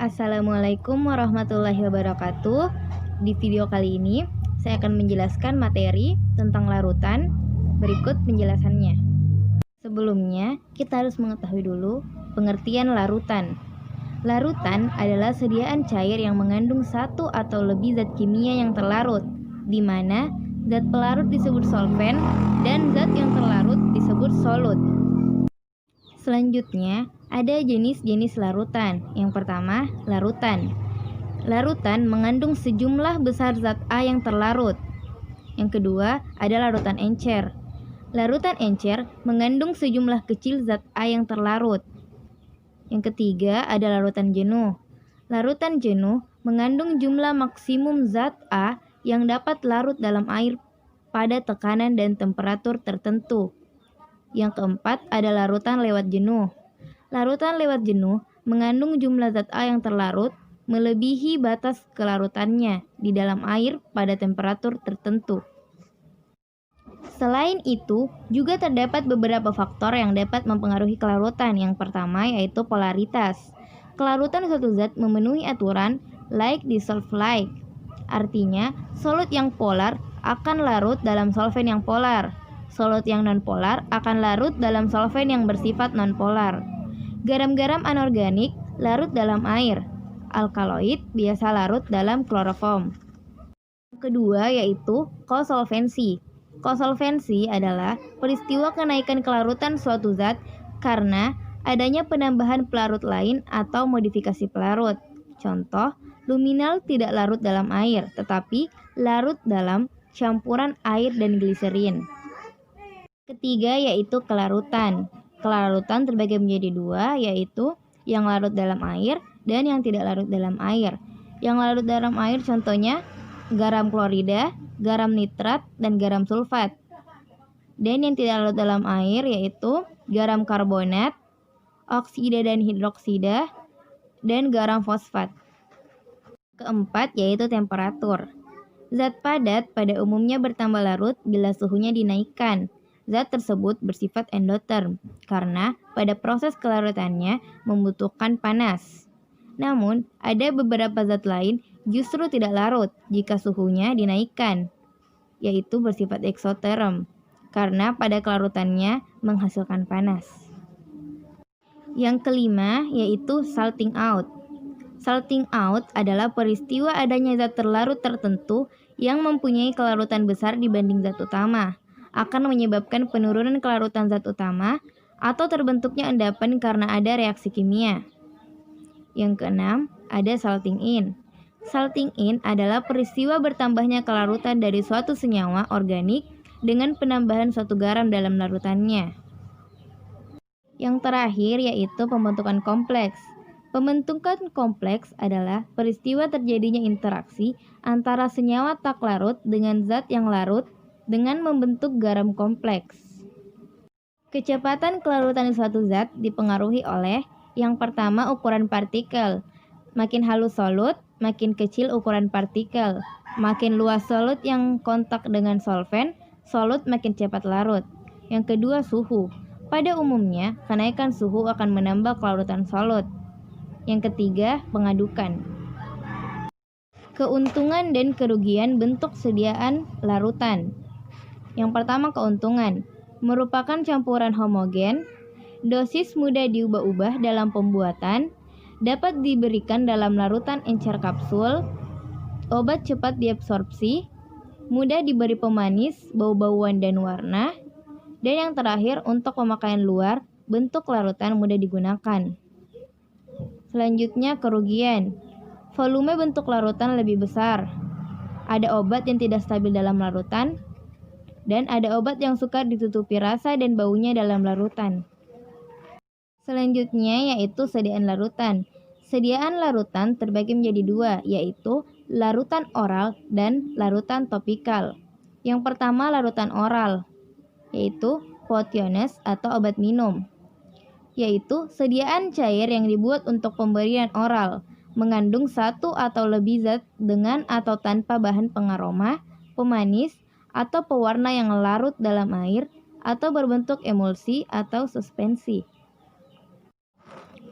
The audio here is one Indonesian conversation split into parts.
Assalamualaikum warahmatullahi wabarakatuh. Di video kali ini, saya akan menjelaskan materi tentang larutan. Berikut penjelasannya. Sebelumnya, kita harus mengetahui dulu pengertian larutan. Larutan adalah sediaan cair yang mengandung satu atau lebih zat kimia yang terlarut, di mana zat pelarut disebut solvent dan zat yang terlarut disebut solut. Selanjutnya, ada jenis-jenis larutan. Yang pertama, larutan. Larutan mengandung sejumlah besar zat A yang terlarut. Yang kedua, ada larutan encer. Larutan encer mengandung sejumlah kecil zat A yang terlarut. Yang ketiga, ada larutan jenuh. Larutan jenuh mengandung jumlah maksimum zat A yang dapat larut dalam air pada tekanan dan temperatur tertentu. Yang keempat, ada larutan lewat jenuh. Larutan lewat jenuh mengandung jumlah zat A yang terlarut melebihi batas kelarutannya di dalam air pada temperatur tertentu. Selain itu, juga terdapat beberapa faktor yang dapat mempengaruhi kelarutan. Yang pertama yaitu polaritas. Kelarutan suatu zat memenuhi aturan like dissolve like. Artinya, solut yang polar akan larut dalam solvent yang polar. Solut yang nonpolar akan larut dalam solvent yang bersifat nonpolar. Garam-garam anorganik larut dalam air. Alkaloid biasa larut dalam kloroform. Kedua yaitu kosolvensi. Kosolvensi adalah peristiwa kenaikan kelarutan suatu zat karena adanya penambahan pelarut lain atau modifikasi pelarut. Contoh, luminal tidak larut dalam air, tetapi larut dalam campuran air dan gliserin. Ketiga yaitu kelarutan. Kelarutan terbagi menjadi dua, yaitu yang larut dalam air dan yang tidak larut dalam air. Yang larut dalam air contohnya garam klorida, garam nitrat, dan garam sulfat. Dan yang tidak larut dalam air yaitu garam karbonat, oksida dan hidroksida, dan garam fosfat. Keempat yaitu temperatur. Zat padat pada umumnya bertambah larut bila suhunya dinaikkan. Zat tersebut bersifat endoterm karena pada proses kelarutannya membutuhkan panas. Namun, ada beberapa zat lain justru tidak larut jika suhunya dinaikkan, yaitu bersifat eksoterm karena pada kelarutannya menghasilkan panas. Yang kelima yaitu salting out. Salting out adalah peristiwa adanya zat terlarut tertentu yang mempunyai kelarutan besar dibanding zat utama, akan menyebabkan penurunan kelarutan zat utama atau terbentuknya endapan karena ada reaksi kimia. Yang keenam, ada salting in. Salting in adalah peristiwa bertambahnya kelarutan dari suatu senyawa organik dengan penambahan suatu garam dalam larutannya. Yang terakhir yaitu pembentukan kompleks. Pembentukan kompleks adalah peristiwa terjadinya interaksi antara senyawa tak larut dengan zat yang larut dengan membentuk garam kompleks. Kecepatan kelarutan suatu zat dipengaruhi oleh yang pertama ukuran partikel. Makin halus solut, makin kecil ukuran partikel. Makin luas solut yang kontak dengan solvent, solut makin cepat larut. Yang kedua suhu. Pada umumnya, kenaikan suhu akan menambah kelarutan solut. Yang ketiga, pengadukan. Keuntungan dan kerugian bentuk sediaan larutan. Yang pertama keuntungan, merupakan campuran homogen, dosis mudah diubah-ubah dalam pembuatan, dapat diberikan dalam larutan encer kapsul, obat cepat diabsorpsi, mudah diberi pemanis, bau-bauan dan warna, dan yang terakhir untuk pemakaian luar, bentuk larutan mudah digunakan. Selanjutnya kerugian, volume bentuk larutan lebih besar, ada obat yang tidak stabil dalam larutan, dan ada obat yang sukar ditutupi rasa dan baunya dalam larutan. Selanjutnya yaitu sediaan larutan. Sediaan larutan terbagi menjadi dua, yaitu larutan oral dan larutan topikal. Yang pertama larutan oral, yaitu potiones atau obat minum, yaitu sediaan cair yang dibuat untuk pemberian oral, mengandung satu atau lebih zat dengan atau tanpa bahan pengaroma, pemanis, atau pewarna yang larut dalam air atau berbentuk emulsi atau suspensi.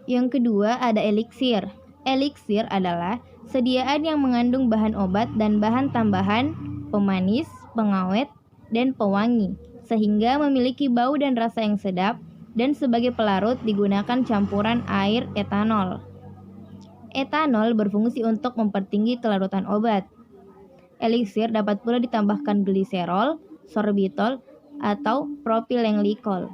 Yang kedua ada eliksir. Eliksir adalah sediaan yang mengandung bahan obat dan bahan tambahan, pemanis, pengawet, dan pewangi, sehingga memiliki bau dan rasa yang sedap, dan sebagai pelarut digunakan campuran air etanol. Etanol berfungsi untuk mempertinggi kelarutan obat. Eliksir dapat pula ditambahkan gliserol, sorbitol, atau propylenglikol.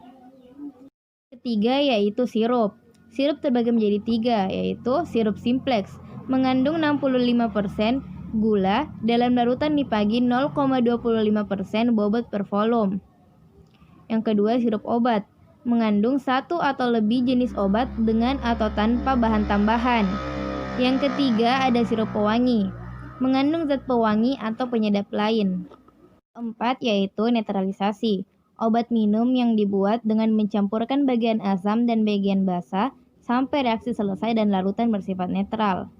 Ketiga yaitu sirup. Sirup terbagi menjadi 3, yaitu sirup simplex, mengandung 65% gula dalam larutan dibagi 0,25% bobot per volume. Yang kedua sirup obat, mengandung 1 atau lebih jenis obat dengan atau tanpa bahan tambahan. Yang ketiga ada sirup pewangi, mengandung zat pewangi atau penyedap lain. Keempat yaitu netralisasi. Obat minum yang dibuat dengan mencampurkan bagian asam dan bagian basa sampai reaksi selesai dan larutan bersifat netral.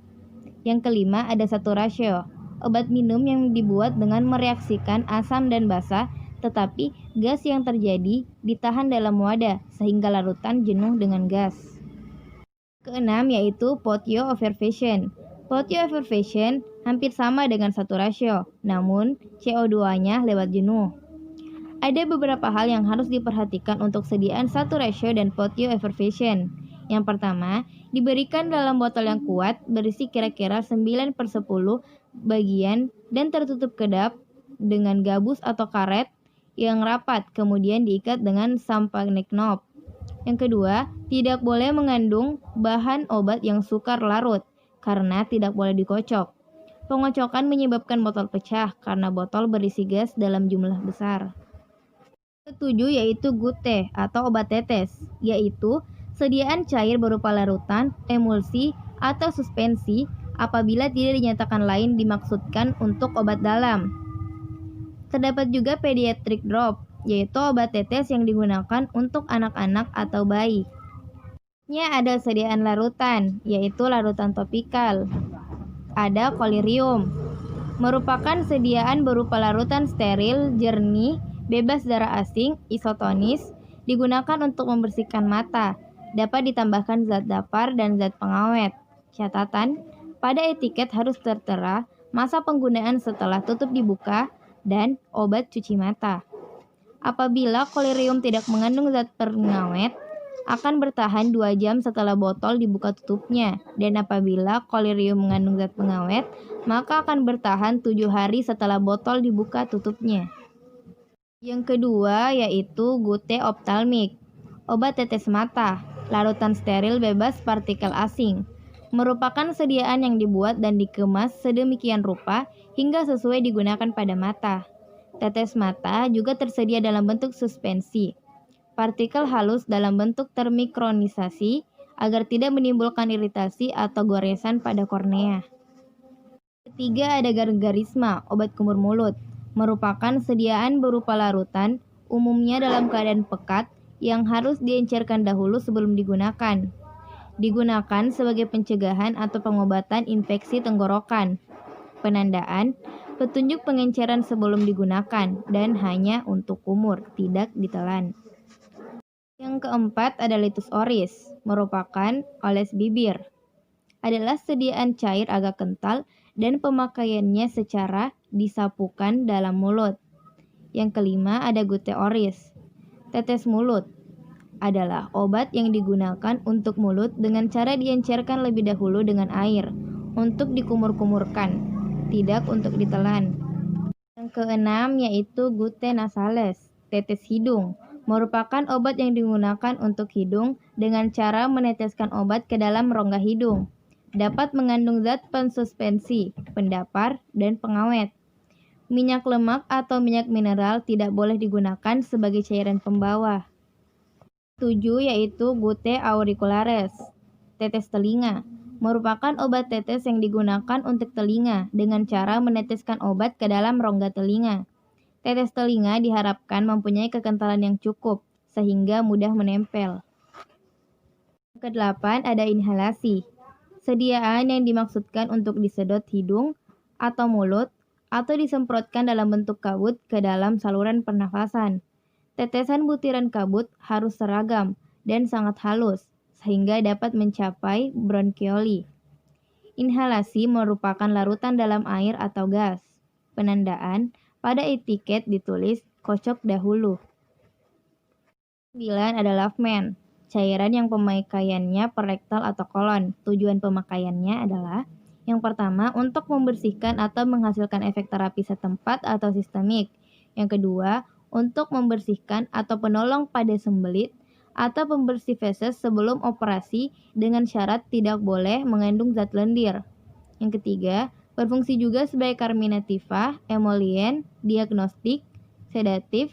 Yang kelima ada satu rasio. Obat minum yang dibuat dengan mereaksikan asam dan basa, tetapi gas yang terjadi ditahan dalam wadah sehingga larutan jenuh dengan gas. Keenam yaitu potio-effervescent. Potio-effervescent hampir sama dengan satu rasio, namun CO2-nya lewat jenuh. Ada beberapa hal yang harus diperhatikan untuk sediaan satu rasio dan potio-effervescent. Yang pertama, diberikan dalam botol yang kuat berisi kira-kira 9/10 bagian dan tertutup kedap dengan gabus atau karet yang rapat, kemudian diikat dengan sampagnek knob. Yang kedua, tidak boleh mengandung bahan obat yang sukar larut karena tidak boleh dikocok. Pengocokan menyebabkan botol pecah karena botol berisi gas dalam jumlah besar. Ketujuh yaitu gute atau obat tetes, yaitu sediaan cair berupa larutan, emulsi, atau suspensi apabila tidak dinyatakan lain dimaksudkan untuk obat dalam. Terdapat juga pediatric drop, yaitu obat tetes yang digunakan untuk anak-anak atau bayi. Ada sediaan larutan, yaitu larutan topikal. Ada kolirium, merupakan sediaan berupa larutan steril, jernih, bebas darah asing, isotonis, digunakan untuk membersihkan mata. Dapat ditambahkan zat dapar dan zat pengawet. Catatan, pada etiket harus tertera masa penggunaan setelah tutup dibuka dan obat cuci mata. Apabila kolirium tidak mengandung zat pengawet, akan bertahan 2 jam setelah botol dibuka tutupnya, dan apabila kolirium mengandung zat pengawet, maka akan bertahan 7 hari setelah botol dibuka tutupnya. Yang kedua yaitu gute optalmik, obat tetes mata, larutan steril bebas partikel asing, merupakan sediaan yang dibuat dan dikemas sedemikian rupa hingga sesuai digunakan pada mata. Tetes mata juga tersedia dalam bentuk suspensi, partikel halus dalam bentuk termikronisasi agar tidak menimbulkan iritasi atau goresan pada kornea. Ketiga ada gargarisma, obat kumur mulut, merupakan sediaan berupa larutan, umumnya dalam keadaan pekat, yang harus diencerkan dahulu sebelum digunakan. Digunakan sebagai pencegahan atau pengobatan infeksi tenggorokan. Penandaan, petunjuk pengenceran sebelum digunakan, dan hanya untuk kumur, tidak ditelan. Yang keempat ada litus oris, merupakan oles bibir. Adalah sediaan cair agak kental dan pemakaiannya secara disapukan dalam mulut. Yang kelima ada gute oris, tetes mulut. Adalah obat yang digunakan untuk mulut dengan cara diencerkan lebih dahulu dengan air untuk dikumur-kumurkan, tidak untuk ditelan. Yang keenam yaitu gute nasales, tetes hidung, merupakan obat yang digunakan untuk hidung dengan cara meneteskan obat ke dalam rongga hidung. Dapat mengandung zat pensuspensi, pendapar, dan pengawet. Minyak lemak atau minyak mineral tidak boleh digunakan sebagai cairan pembawa. 7 yaitu gute auricularis, tetes telinga, merupakan obat tetes yang digunakan untuk telinga dengan cara meneteskan obat ke dalam rongga telinga. Tetes telinga diharapkan mempunyai kekentalan yang cukup sehingga mudah menempel. Kedelapan ada inhalasi, sediaan yang dimaksudkan untuk disedot hidung atau mulut atau disemprotkan dalam bentuk kabut ke dalam saluran pernafasan. Tetesan butiran kabut harus seragam dan sangat halus, sehingga dapat mencapai bronkioli. Inhalasi merupakan larutan dalam air atau gas. Penandaan, pada etiket ditulis kocok dahulu. 9 ada lavement, cairan yang pemakaiannya per rektal atau kolon. Tujuan pemakaiannya adalah yang pertama, untuk membersihkan atau menghasilkan efek terapi setempat atau sistemik. Yang kedua, untuk membersihkan atau penolong pada sembelit atau pembersih feses sebelum operasi dengan syarat tidak boleh mengandung zat lendir. Yang ketiga, berfungsi juga sebagai carminativa, emolien, diagnostik, sedatif,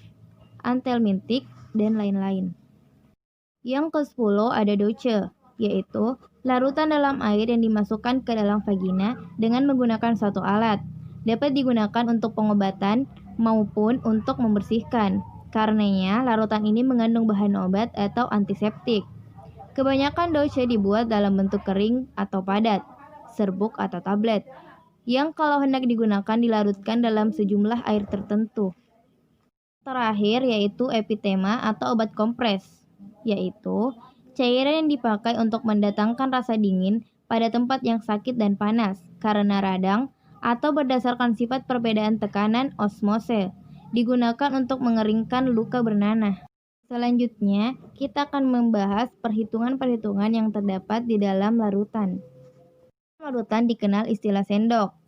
antelmintik, dan lain-lain. Yang ke-10 ada douche, yaitu larutan dalam air yang dimasukkan ke dalam vagina dengan menggunakan suatu alat. Dapat digunakan untuk pengobatan maupun untuk membersihkan. Karenanya, larutan ini mengandung bahan obat atau antiseptik. Kebanyakan douche dibuat dalam bentuk kering atau padat, serbuk atau tablet, yang kalau hendak digunakan dilarutkan dalam sejumlah air tertentu. Terakhir yaitu epitema atau obat kompres, yaitu cairan yang dipakai untuk mendatangkan rasa dingin pada tempat yang sakit dan panas karena radang atau berdasarkan sifat perbedaan tekanan osmose. Digunakan untuk mengeringkan luka bernanah. Selanjutnya, kita akan membahas perhitungan-perhitungan yang terdapat di dalam larutan. Larutan dikenal istilah sendok.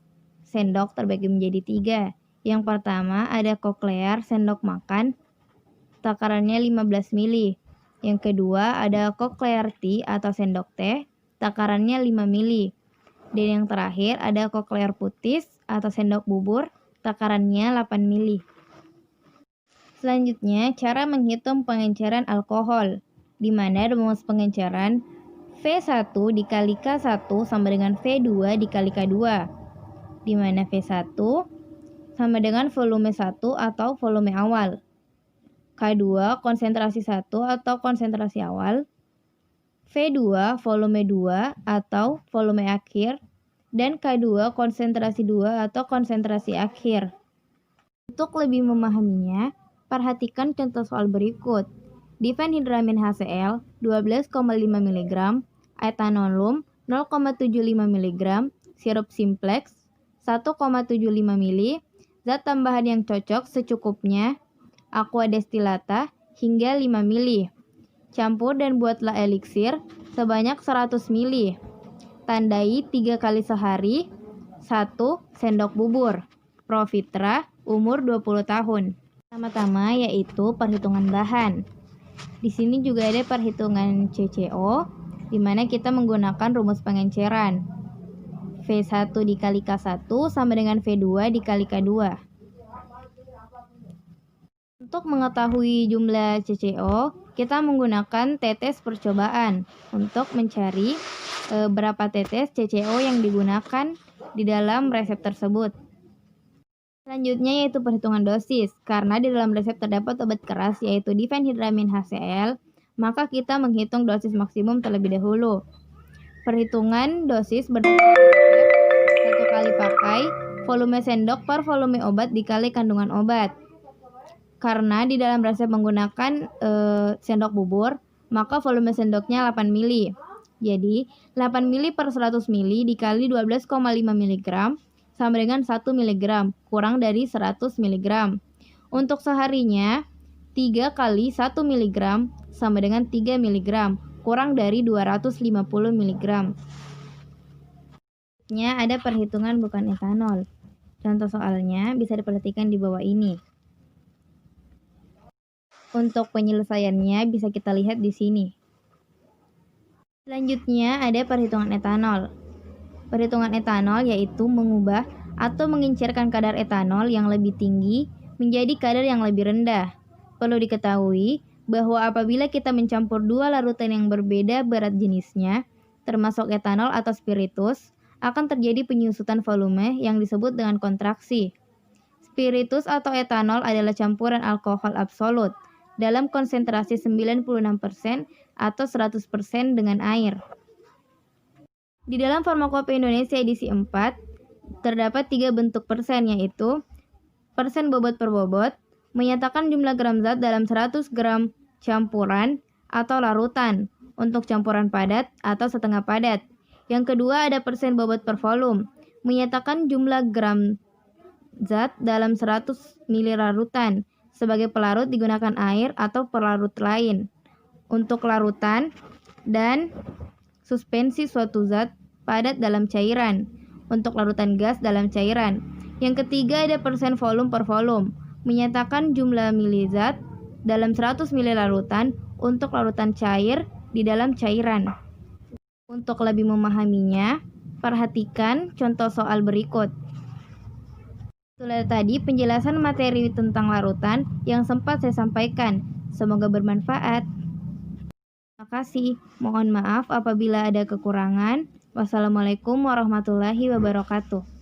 Sendok terbagi menjadi 3. Yang pertama ada koklear sendok makan, takarannya 15 ml. Yang kedua ada koklear tea atau sendok teh, takarannya 5 ml. Dan yang terakhir ada koklear putis atau sendok bubur, takarannya 8 ml. Selanjutnya, cara menghitung pengenceran alkohol, di mana rumus pengenceran V1 dikali K1 sama dengan V2 dikali K2, di mana V1 sama dengan volume 1 atau volume awal, K2 konsentrasi 1 atau konsentrasi awal, V2 volume 2 atau volume akhir, dan K2 konsentrasi 2 atau konsentrasi akhir. Untuk lebih memahaminya, perhatikan contoh soal berikut. Difenhidramin HCl 12,5 mg, etanolom 0,75 mg, sirup simplex 1,75 ml, zat tambahan yang cocok secukupnya, aqua destilata hingga 5 ml. Campur dan buatlah eliksir sebanyak 100 ml. Tandai 3 kali sehari, 1 sendok bubur. Profitra, umur 20 tahun. Pertama-tama yaitu perhitungan bahan. Di sini juga ada perhitungan CCO, di mana kita menggunakan rumus pengenceran. V1 dikali K1 sama dengan V2 dikali K2. Untuk mengetahui jumlah CCO, kita menggunakan tetes percobaan untuk mencari berapa tetes CCO yang digunakan di dalam resep tersebut. Selanjutnya yaitu perhitungan dosis. Karena di dalam resep terdapat obat keras yaitu difenhidramin HCl, maka kita menghitung dosis maksimum terlebih dahulu. Perhitungan dosis berdasarkan resep 1 kali pakai volume sendok per volume obat dikali kandungan obat. Karena di dalam resep menggunakan sendok bubur, maka volume sendoknya 8 ml. Jadi 8 ml per 100 ml dikali 12,5 mg sama dengan 1 mg, kurang dari 100 mg. Untuk seharinya, 3 kali 1 mg sama dengan 3 mg, kurang dari 250 mg. Selanjutnya ada perhitungan bukan etanol. Contoh soalnya bisa diperhatikan di bawah ini. Untuk penyelesaiannya bisa kita lihat di sini. Selanjutnya ada perhitungan etanol. Perhitungan etanol yaitu mengubah atau mengincirkan kadar etanol yang lebih tinggi menjadi kadar yang lebih rendah. Perlu diketahui bahwa apabila kita mencampur dua larutan yang berbeda berat jenisnya, termasuk etanol atau spiritus, akan terjadi penyusutan volume yang disebut dengan kontraksi. Spiritus atau etanol adalah campuran alkohol absolut dalam konsentrasi 96% atau 100% dengan air. Di dalam Farmakope Indonesia edisi 4, terdapat 3 bentuk persen, yaitu persen bobot per bobot, menyatakan jumlah gram zat dalam 100 gram campuran atau larutan untuk campuran padat atau setengah padat. Yang kedua ada persen bobot per volume, menyatakan jumlah gram zat dalam 100 ml larutan. Sebagai pelarut digunakan air atau pelarut lain. Untuk larutan dan suspensi suatu zat padat dalam cairan. Untuk larutan gas dalam cairan. Yang ketiga ada persen volume per volume, menyatakan jumlah mili zat dalam 100 ml larutan untuk larutan cair di dalam cairan. Untuk lebih memahaminya, perhatikan contoh soal berikut. Itulah tadi penjelasan materi tentang larutan yang sempat saya sampaikan. Semoga bermanfaat. Terima kasih. Mohon maaf apabila ada kekurangan. Wassalamualaikum warahmatullahi wabarakatuh.